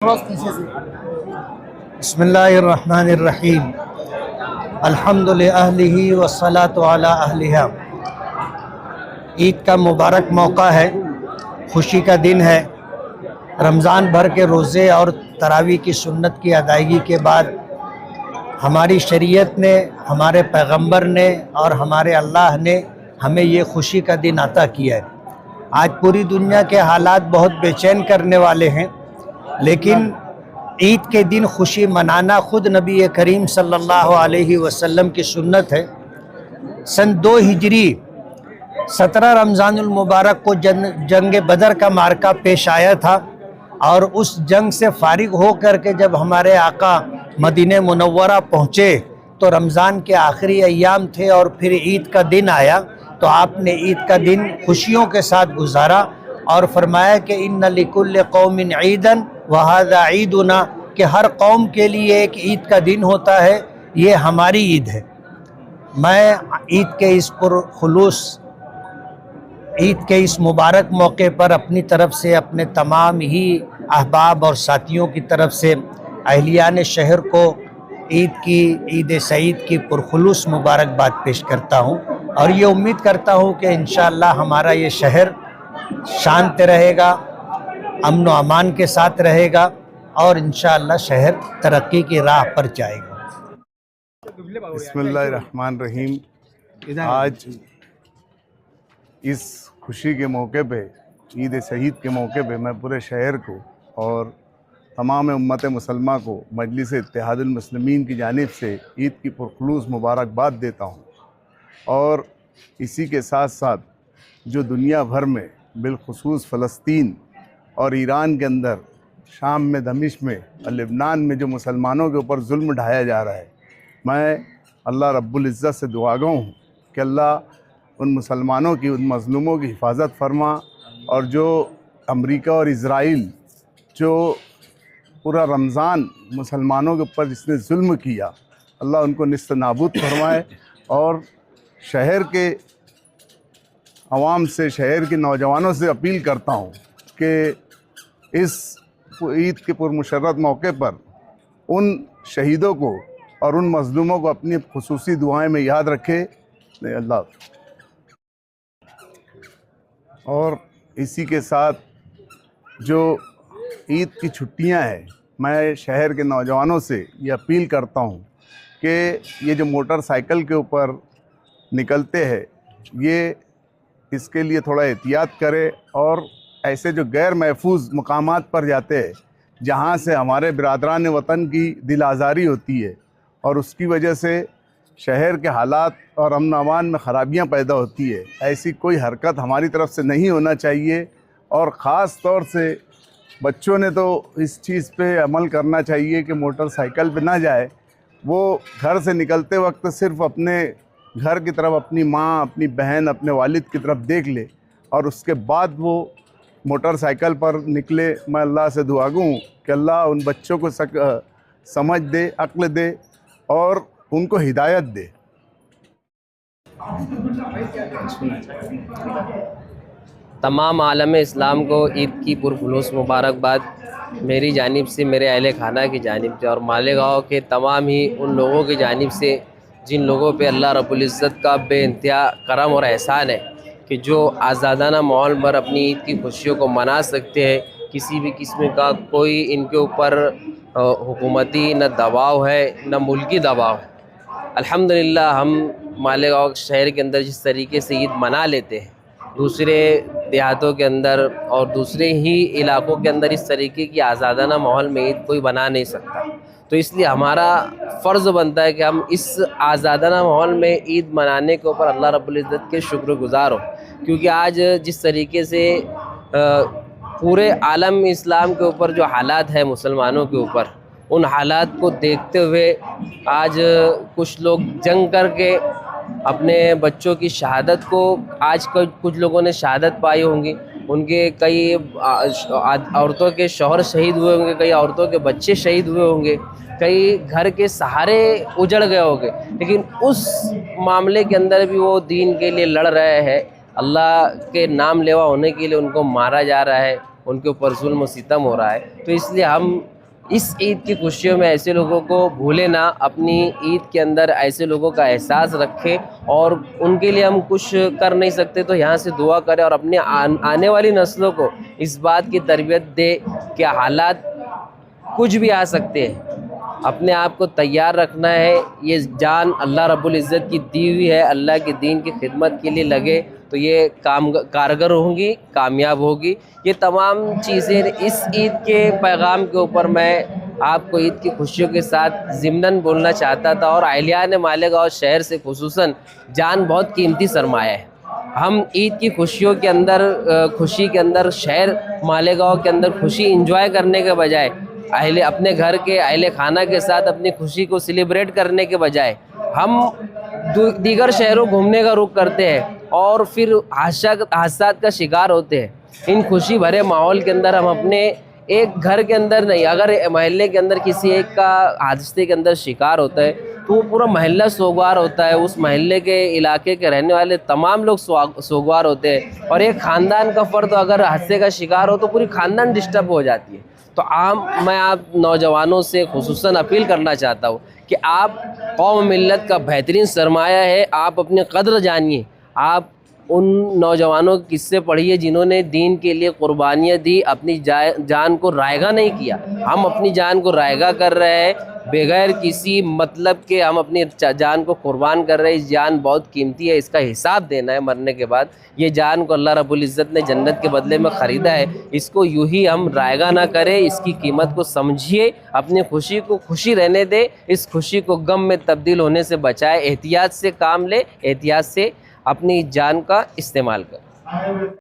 بسم اللہ الرحمن الرحیم الحمد للہ والصلاۃ علی اہلہا۔ عید کا مبارک موقع ہے، خوشی کا دن ہے۔ رمضان بھر کے روزے اور تراویح کی سنت کی ادائیگی کے بعد ہماری شریعت نے، ہمارے پیغمبر نے اور ہمارے اللہ نے ہمیں یہ خوشی کا دن عطا کیا ہے۔ آج پوری دنیا کے حالات بہت بے چین کرنے والے ہیں، لیکن عید کے دن خوشی منانا خود نبی کریم صلی اللہ علیہ وسلم کی سنت ہے۔ سن 2 ہجری 17 رمضان المبارک کو جنگ بدر کا معرکہ پیش آیا تھا، اور اس جنگ سے فارغ ہو کر کے جب ہمارے آقا مدینہ منورہ پہنچے تو رمضان کے آخری ایام تھے اور پھر عید کا دن آیا، تو آپ نے عید کا دن خوشیوں کے ساتھ گزارا اور فرمایا کہ ان لکل قوم عیدا وہذا عیدنا، کہ ہر قوم کے لیے ایک عید کا دن ہوتا ہے، یہ ہماری عید ہے۔ میں عید کے اس پرخلوص عید کے اس مبارک موقع پر اپنی طرف سے، اپنے تمام ہی احباب اور ساتھیوں کی طرف سے اہلیان شہر کو عید سعید کی پرخلوص مبارکباد پیش کرتا ہوں، اور یہ امید کرتا ہوں کہ انشاءاللہ ہمارا یہ شہر شانت رہے گا، امن و امان کے ساتھ رہے گا، اور انشاءاللہ شہر ترقی کی راہ پر جائے گا۔ بسم اللہ الرحمن الرحیم۔ آج اس خوشی کے موقع پہ، عید سعید کے موقع پہ، میں پورے شہر کو اور تمام امت مسلمہ کو مجلس اتحاد المسلمین کی جانب سے عید کی پرخلوص مبارکباد دیتا ہوں، اور اسی کے ساتھ ساتھ جو دنیا بھر میں بالخصوص فلسطین اور ایران کے اندر، شام میں، دمشق میں اور لبنان میں جو مسلمانوں کے اوپر ظلم ڈھایا جا رہا ہے، میں اللہ رب العزت سے دعا گو ہوں کہ اللہ ان مسلمانوں کی، ان مظلوموں کی حفاظت فرما، اور جو امریکہ اور اسرائیل جو پورا رمضان مسلمانوں کے اوپر جس نے ظلم کیا، اللہ ان کو نیست نابود فرمائے، اور شہر کے عوام سے، شہر کے نوجوانوں سے اپیل کرتا ہوں کہ اس عید کے پرمشرت موقع پر ان شہیدوں کو اور ان مظلوموں کو اپنی خصوصی دعائیں میں یاد رکھے۔ اللہ۔ اور اسی کے ساتھ جو عید کی چھٹیاں ہیں، میں شہر کے نوجوانوں سے یہ اپیل کرتا ہوں کہ یہ جو موٹر سائیکل کے اوپر نکلتے ہیں، یہ اس کے لیے تھوڑا احتیاط کرے، اور ایسے جو غیر محفوظ مقامات پر جاتے ہیں جہاں سے ہمارے برادران وطن کی دل آزاری ہوتی ہے، اور اس کی وجہ سے شہر کے حالات اور امن و امان میں خرابیاں پیدا ہوتی ہے، ایسی کوئی حرکت ہماری طرف سے نہیں ہونا چاہیے، اور خاص طور سے بچوں نے تو اس چیز پہ عمل کرنا چاہیے کہ موٹر سائیکل پہ نہ جائے، وہ گھر سے نکلتے وقت صرف اپنے گھر کی طرف، اپنی ماں، اپنی بہن، اپنے والد کی طرف دیکھ لے، اور اس کے بعد وہ موٹر سائیکل پر نکلے۔ میں اللہ سے دعا گو ہوں کہ اللہ ان بچوں کو سمجھ دے، عقل دے، اور ان کو ہدایت دے۔ تمام عالم اسلام کو عید کی پرخلوص مبارکباد میری جانب سے، میرے اہل خانہ کی جانب سے، اور مالیگاؤں کے تمام ہی ان لوگوں کی جانب سے جن لوگوں پہ اللہ رب العزت کا بے انتہا کرم اور احسان ہے کہ جو آزادانہ ماحول پر اپنی عید کی خوشیوں کو منا سکتے ہیں۔ کسی بھی قسم کا کوئی ان کے اوپر حکومتی نہ دباؤ ہے، نہ ملکی دباؤ ہے۔ الحمدللہ ہم مالیگاؤں شہر کے اندر جس طریقے سے عید منا لیتے ہیں، دوسرے دیہاتوں کے اندر اور دوسرے ہی علاقوں کے اندر اس طریقے کی آزادانہ ماحول میں عید کوئی بنا نہیں سکتا، تو اس لیے ہمارا فرض بنتا ہے کہ ہم اس آزادانہ ماحول میں عید منانے کے اوپر اللہ رب العزت کے شکر گزار ہوں، کیونکہ آج جس طریقے سے پورے عالم اسلام کے اوپر جو حالات ہیں مسلمانوں کے اوپر، ان حالات کو دیکھتے ہوئے آج کچھ لوگ جنگ کر کے اپنے بچوں کی شہادت کو، آج کچھ لوگوں نے شہادت پائی ہوں گی، ان کے کئی عورتوں کے شوہر شہید ہوئے ہوں گے، کئی عورتوں کے بچے شہید ہوئے ہوں گے، کئی گھر کے سہارے اجڑ گئے ہوں گے، لیکن اس معاملے کے اندر بھی وہ دین کے لیے لڑ رہے ہیں، اللہ کے نام لیوا ہونے کے لیے ان کو مارا جا رہا ہے، ان کے اوپر ظلم و ستم ہو رہا ہے. تو اس لیے ہم اس عید کی خوشیوں میں ایسے لوگوں کو بھولے نہ, اپنی عید کے اندر ایسے لوگوں کا احساس رکھیں, اور ان کے لیے ہم کچھ کر نہیں سکتے تو یہاں سے دعا کریں, اور اپنے آنے والی نسلوں کو اس بات کی تربیت دے کہ حالات کچھ بھی آ سکتے ہیں, اپنے آپ کو تیار رکھنا ہے. یہ جان اللہ رب العزت کی دی ہوئی ہے, اللہ کے دین کی خدمت کے لیے لگے تو یہ کارگر ہوں گی, کامیاب ہوگی. یہ تمام چیزیں اس عید کے پیغام کے اوپر میں آپ کو عید کی خوشیوں کے ساتھ ضمناً بولنا چاہتا تھا. اور اہلیان مالیگاؤں شہر سے خصوصاً جان بہت قیمتی سرمایہ ہے. ہم عید کی خوشیوں کے اندر, خوشی کے اندر, شہر مالیگاؤں کے اندر خوشی انجوائے کرنے کے بجائے اپنے گھر کے اہل خانہ کے ساتھ اپنی خوشی کو سیلیبریٹ کرنے کے بجائے ہم دیگر شہروں گھومنے کا رخ کرتے ہیں اور پھر حادثات کا شکار ہوتے ہیں. ان خوشی بھرے ماحول کے اندر ہم اپنے ایک گھر کے اندر نہیں, اگر محلے کے اندر کسی ایک کا حادثے کے اندر شکار ہوتا ہے تو وہ پورا محلہ سوگوار ہوتا ہے, اس محلے کے علاقے کے رہنے والے تمام لوگ سوگوار ہوتے ہیں. اور ایک خاندان کا فرد اگر حادثے کا شکار ہو تو پوری خاندان ڈسٹرب ہو جاتی ہے. تو میں آپ نوجوانوں سے خصوصاً اپیل کرنا چاہتا ہوں کہ آپ قوم ملت کا بہترین سرمایہ ہے, آپ اپنے قدر جانیے. آپ ان نوجوانوں کے قصے پڑھیے جنہوں نے دین کے لیے قربانیاں دی, اپنی جان کو رائگاں نہیں کیا. ہم اپنی جان کو رائگاں کر رہے ہیں بغیر کسی مطلب کے, ہم اپنی جان کو قربان کر رہے ہیں. اس جان بہت قیمتی ہے, اس کا حساب دینا ہے مرنے کے بعد. یہ جان کو اللہ رب العزت نے جنت کے بدلے میں خریدا ہے, اس کو یوں ہی ہم رائگاں نہ کریں. اس کی قیمت کو سمجھیے, اپنی خوشی کو خوشی رہنے دے, اس خوشی کو غم میں تبدیل ہونے سے بچائے. احتیاط سے کام لے, احتیاط سے اپنی جان کا استعمال کر.